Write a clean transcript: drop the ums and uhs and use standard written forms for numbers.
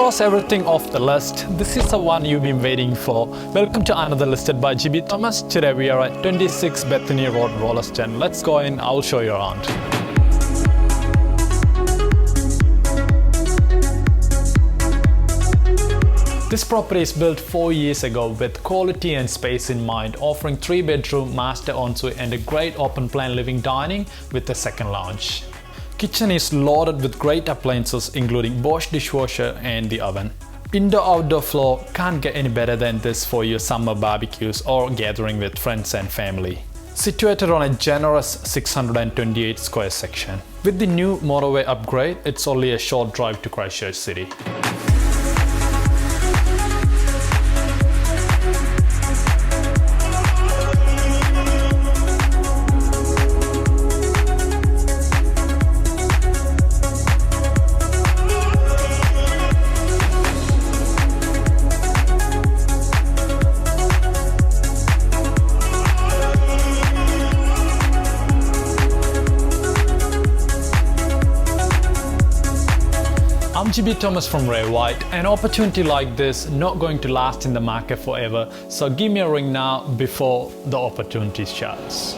cross everything off the list, this is the one you've been waiting for. Welcome to another listed by Jiby Thomas. Today we are at 26 Bethany Road, Rolleston. Let's go in, I'll show you around. This property is built 4 years ago with quality and space in mind, offering 3-bedroom master ensuite and a great open plan living dining with a second lounge. Kitchen is loaded with great appliances including Bosch dishwasher and the oven. Indoor-outdoor floor can't get any better than this for your summer barbecues or gathering with friends and family. Situated on a generous 628 square section. With the new motorway upgrade, it's only a short drive to Christchurch City. I'm Jiby Thomas from Ray White. An opportunity like this not going to last in the market forever, so give me a ring now before the opportunity shuts.